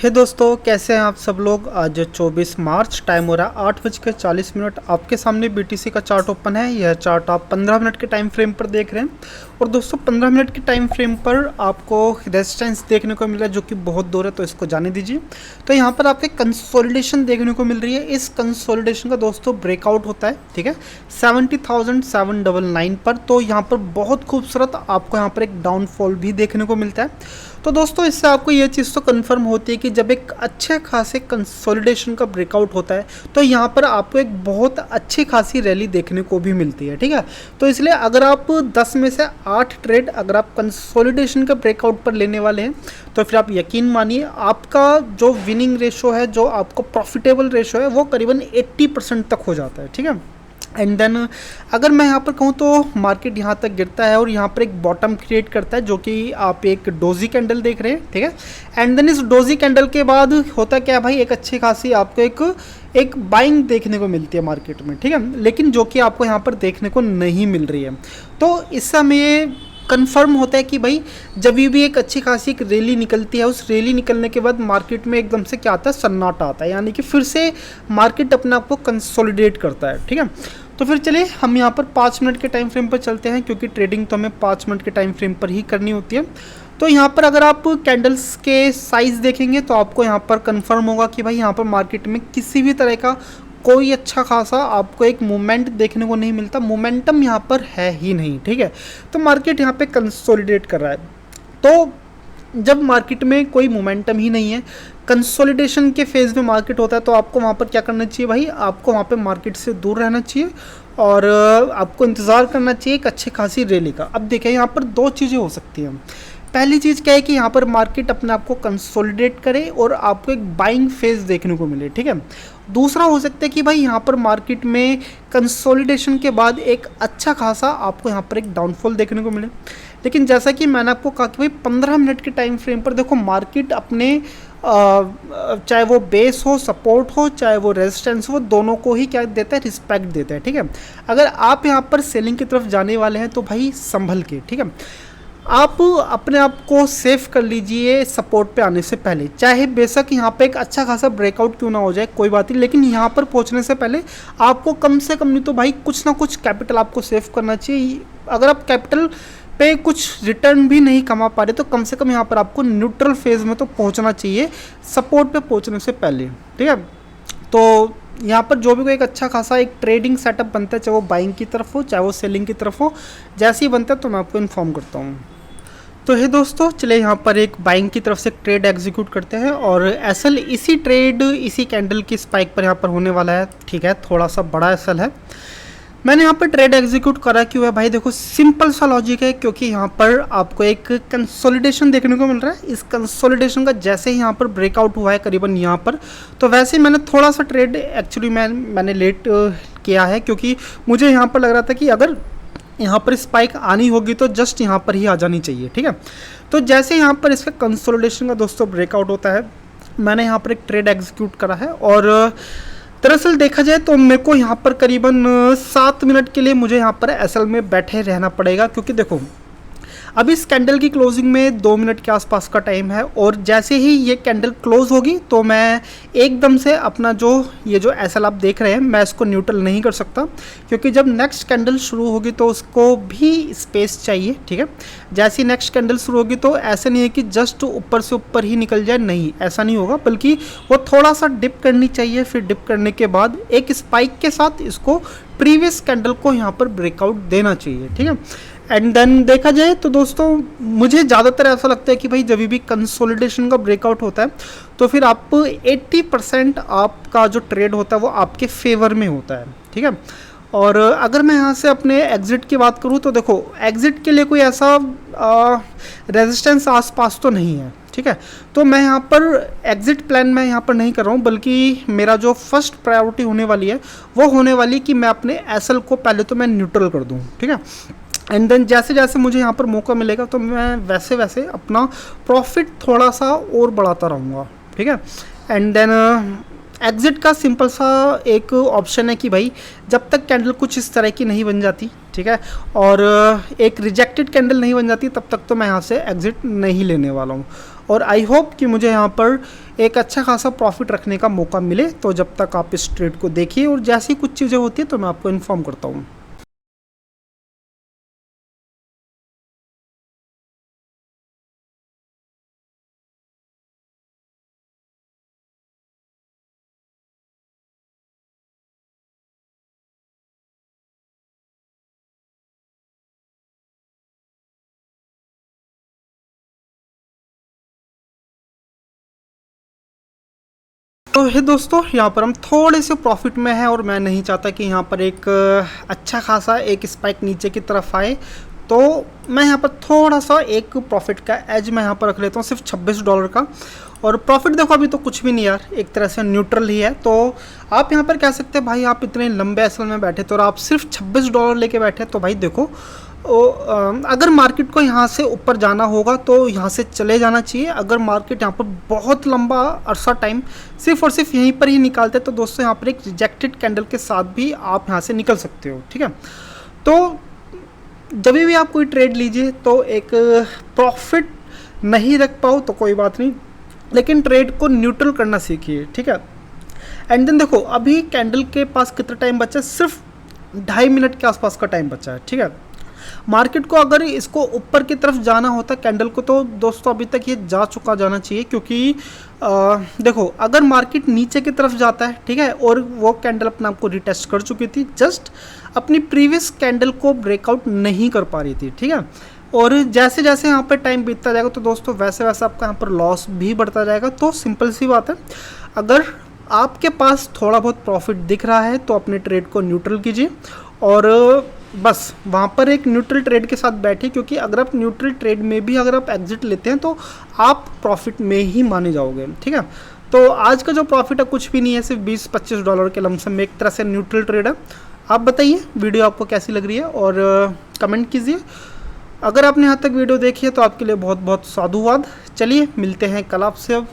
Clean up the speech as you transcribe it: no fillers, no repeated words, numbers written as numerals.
हे दोस्तों, कैसे हैं आप सब लोग। आज 24 मार्च, टाइम हो रहा है 8:40। आपके सामने बीटीसी का चार्ट ओपन है। यह चार्ट आप 15 मिनट के टाइम फ्रेम पर देख रहे हैं। और दोस्तों 15 मिनट के टाइम फ्रेम पर आपको रेजिस्टेंस देखने को मिल रहा है जो कि बहुत दूर है, तो इसको जाने दीजिए। तो यहाँ पर आपके कंसोलिडेशन देखने को मिल रही है। इस कंसोलिडेशन का दोस्तों ब्रेकआउट होता है, ठीक है, 70,799 पर। तो यहाँ पर बहुत खूबसूरत आपको यहाँ पर एक डाउनफॉल भी देखने को मिलता है। तो दोस्तों इससे आपको ये चीज़ तो कंफर्म होती है कि जब एक अच्छे खासे कंसोलिडेशन का ब्रेकआउट होता है तो यहाँ पर आपको एक बहुत अच्छी खासी रैली देखने को भी मिलती है, ठीक है। तो इसलिए अगर आप 10 में से 8 ट्रेड अगर आप कंसोलिडेशन का ब्रेकआउट पर लेने वाले हैं तो फिर आप यकीन मानिए आपका जो विनिंग रेशो है, जो आपको प्रॉफिटेबल रेशो है, वो करीबन 80% तक हो जाता है, ठीक है। एंड देन अगर मैं यहाँ पर कहूँ तो मार्केट यहाँ तक गिरता है और यहाँ पर एक बॉटम क्रिएट करता है, जो कि आप एक डोजी कैंडल देख रहे हैं, ठीक है। एंड देन इस डोजी कैंडल के बाद होता क्या है भाई, एक अच्छी खासी आपको एक बाइंग देखने को मिलती है मार्केट में, ठीक है, लेकिन जो कि आपको यहाँ पर देखने को नहीं मिल रही है। तो इससे हमें ये कंफर्म होता है कि भाई जब भी एक अच्छी खासी एक रैली निकलती है, उस रैली निकलने के बाद मार्केट में एकदम से क्या आता है, सन्नाटा आता है, यानी कि फिर से मार्केट अपने आप को कंसोलिडेट करता है, ठीक है। तो फिर चलिए हम यहाँ पर 5 मिनट के टाइम फ्रेम पर चलते हैं, क्योंकि ट्रेडिंग तो हमें 5 मिनट के टाइम फ्रेम पर ही करनी होती है। तो यहाँ पर अगर आप कैंडल्स के साइज़ देखेंगे तो आपको यहाँ पर कंफर्म होगा कि भाई यहाँ पर मार्केट में किसी भी तरह का कोई अच्छा खासा आपको एक मूवमेंट देखने को नहीं मिलता। मोमेंटम यहाँ पर है ही नहीं, ठीक है। तो मार्केट यहाँ पे कंसोलिडेट कर रहा है। तो जब मार्केट में कोई मोमेंटम ही नहीं है, कंसोलिडेशन के फेज़ में मार्केट होता है, तो आपको वहाँ पर क्या करना चाहिए भाई, आपको वहाँ पे मार्केट से दूर रहना चाहिए और आपको इंतज़ार करना चाहिए एक अच्छी खासी रैली का। अब देखिए यहाँ पर 2 चीज़ें हो सकती हैं। पहली चीज़ क्या है कि यहाँ पर मार्केट अपने आप को कंसोलिडेट करे और आपको एक बाइंग फेज़ देखने को मिले, ठीक है। दूसरा हो सकता है कि भाई यहाँ पर मार्केट में कंसोलिडेशन के बाद एक अच्छा खासा आपको यहाँ पर एक डाउनफॉल देखने को मिले। लेकिन जैसा कि मैंने आपको कहा कि भाई 15 मिनट के टाइम फ्रेम पर देखो मार्केट अपने चाहे वो बेस हो, सपोर्ट हो, चाहे वो रेजिस्टेंस हो, दोनों को ही क्या देता है, रिस्पेक्ट देता है, ठीक है। अगर आप यहाँ पर सेलिंग की तरफ जाने वाले हैं तो भाई संभल के, ठीक है, आप अपने आप को सेफ कर लीजिए सपोर्ट पे आने से पहले। चाहे बेशक यहाँ पे एक अच्छा खासा ब्रेकआउट क्यों ना हो जाए, कोई बात नहीं, लेकिन यहाँ पर पहुँचने से पहले आपको कम से कम नहीं तो भाई कुछ ना कुछ कैपिटल आपको सेव करना चाहिए। अगर आप कैपिटल पे कुछ रिटर्न भी नहीं कमा पा रहे तो कम से कम यहाँ पर आपको न्यूट्रल फेज़ में तो पहुँचना चाहिए सपोर्ट पे पहुँचने से पहले, ठीक है। तो यहाँ पर जो भी कोई एक अच्छा खासा एक ट्रेडिंग सेटअप बनता है, चाहे वो बाइंग की तरफ हो चाहे वो सेलिंग की तरफ हो, जैसे ही बनता है तो मैं आपको इन्फॉर्म करता हूँ। तो हे दोस्तों चलिए यहाँ पर एक बाइंग की तरफ से ट्रेड एग्जीक्यूट करते हैं और एसएल इसी ट्रेड इसी कैंडल की स्पाइक पर यहाँ पर होने वाला है, ठीक है। थोड़ा सा बड़ा एसएल है। मैंने यहाँ पर ट्रेड एग्जीक्यूट करा क्यों है भाई, देखो सिंपल सा लॉजिक है, क्योंकि यहाँ पर आपको एक कंसोलिडेशन देखने को मिल रहा है। इस कंसोलिडेशन का जैसे ही यहाँ पर ब्रेकआउट हुआ है करीबन यहाँ पर, तो वैसे ही मैंने थोड़ा सा ट्रेड एक्चुअली मैंने लेट किया है, क्योंकि मुझे यहाँ पर लग रहा था कि अगर यहाँ पर स्पाइक आनी होगी तो जस्ट यहाँ पर ही आ जानी चाहिए, ठीक है। तो जैसे यहाँ पर इसका कंसोलिडेशन का दोस्तों ब्रेकआउट होता है, मैंने यहाँ पर एक ट्रेड एग्जीक्यूट करा है। और दरअसल देखा जाए तो मेरे को यहाँ पर करीबन 7 मिनट के लिए मुझे यहाँ पर एसएल में बैठे रहना पड़ेगा, क्योंकि देखो अब इस कैंडल की क्लोजिंग में 2 मिनट के आसपास का टाइम है और जैसे ही ये कैंडल क्लोज होगी तो मैं एकदम से अपना ये जो एसएल आप देख रहे हैं, मैं इसको न्यूट्रल नहीं कर सकता, क्योंकि जब नेक्स्ट कैंडल शुरू होगी तो उसको भी स्पेस चाहिए, ठीक है। जैसे ही नेक्स्ट कैंडल शुरू होगी तो ऐसा नहीं है कि जस्ट ऊपर से ऊपर ही निकल जाए, नहीं ऐसा नहीं होगा, बल्कि वो थोड़ा सा डिप करनी चाहिए। फिर डिप करने के बाद एक स्पाइक के साथ इसको प्रीवियस कैंडल को यहाँ पर ब्रेकआउट देना चाहिए, ठीक है। एंड देन देखा जाए तो दोस्तों मुझे ज़्यादातर ऐसा लगता है कि भाई जब भी कंसोलिडेशन का ब्रेकआउट होता है तो फिर आप 80% आपका जो ट्रेड होता है वो आपके फेवर में होता है, ठीक है। और अगर मैं यहाँ से अपने एग्ज़िट की बात करूँ तो देखो एग्ज़िट के लिए कोई ऐसा रेजिस्टेंस आसपास तो नहीं है, ठीक है। तो मैं यहाँ पर एग्ज़िट प्लान मैं यहाँ पर नहीं कर रहा हूँ, बल्कि मेरा जो फर्स्ट प्रायोरिटी होने वाली है वो होने वाली है कि मैं अपने एसएल को पहले तो मैं न्यूट्रल कर दूँ, ठीक है। एंड देन जैसे जैसे मुझे यहाँ पर मौका मिलेगा तो मैं वैसे वैसे अपना प्रॉफिट थोड़ा सा और बढ़ाता रहूँगा, ठीक है। एंड देन एग्ज़िट का सिंपल सा एक ऑप्शन है कि भाई जब तक कैंडल कुछ इस तरह की नहीं बन जाती, ठीक है, और एक रिजेक्टेड कैंडल नहीं बन जाती, तब तक तो मैं यहाँ से एग्ज़िट नहीं लेने वाला हूँ। और आई होप कि मुझे यहाँ पर एक अच्छा खासा प्रॉफिट रखने का मौका मिले। तो जब तक आप इस ट्रेड को देखिए और जैसी कुछ चीज़ें होती है तो मैं आपको इन्फॉर्म करता हूँ। तो हे दोस्तों, यहाँ पर हम थोड़े से प्रॉफिट में हैं और मैं नहीं चाहता कि यहाँ पर एक अच्छा खासा एक स्पाइक नीचे की तरफ आए। तो मैं यहाँ पर थोड़ा सा एक प्रॉफिट का एज मैं यहाँ पर रख लेता हूँ, सिर्फ $26 का। और प्रॉफिट देखो अभी तो कुछ भी नहीं यार, एक तरह से न्यूट्रल ही है। तो आप यहाँ पर कह सकते हैं भाई आप इतने लंबे एसएल में बैठे तो और आप सिर्फ $26 लेके बैठे। तो भाई देखो अगर मार्केट को यहाँ से ऊपर जाना होगा तो यहाँ से चले जाना चाहिए। अगर मार्केट यहाँ पर बहुत लंबा अरसा टाइम सिर्फ और सिर्फ यहीं पर ही निकालते तो दोस्तों यहाँ पर एक रिजेक्टेड कैंडल के साथ भी आप यहाँ से निकल सकते हो, ठीक है। तो जब भी आप कोई ट्रेड लीजिए तो एक प्रॉफिट नहीं रख पाओ तो कोई बात नहीं, लेकिन ट्रेड को न्यूट्रल करना सीखिए, ठीक है। एंड देन देखो अभी कैंडल के पास कितना टाइम बचा है, सिर्फ 2.5 मिनट के आसपास का टाइम बचा है, ठीक है। मार्केट को अगर इसको ऊपर की तरफ जाना होता कैंडल को तो दोस्तों अभी तक ये जा चुका जाना चाहिए, क्योंकि देखो अगर मार्केट नीचे की तरफ जाता है, ठीक है, और वो कैंडल अपने आप को रिटेस्ट कर चुकी थी, जस्ट अपनी प्रीवियस कैंडल को ब्रेकआउट नहीं कर पा रही थी, ठीक है। और जैसे जैसे यहाँ पर टाइम बीतता जाएगा तो दोस्तों वैसे वैसे आपका यहाँ पर लॉस भी बढ़ता जाएगा। तो सिंपल सी बात है, अगर आपके पास थोड़ा बहुत प्रॉफिट दिख रहा है तो अपने ट्रेड को न्यूट्रल कीजिए और बस वहाँ पर एक न्यूट्रल ट्रेड के साथ बैठे, क्योंकि अगर आप न्यूट्रल ट्रेड में भी अगर आप एग्जिट लेते हैं तो आप प्रॉफिट में ही माने जाओगे, ठीक है। तो आज का जो प्रॉफिट है कुछ भी नहीं है, सिर्फ $20-25 के लमसम में एक तरह से न्यूट्रल ट्रेड है। आप बताइए वीडियो आपको कैसी लग रही है और कमेंट कीजिए। अगर आपने यहाँ तक वीडियो देखी है तो आपके लिए बहुत बहुत साधुवाद। चलिए मिलते हैं कल आपसे अब।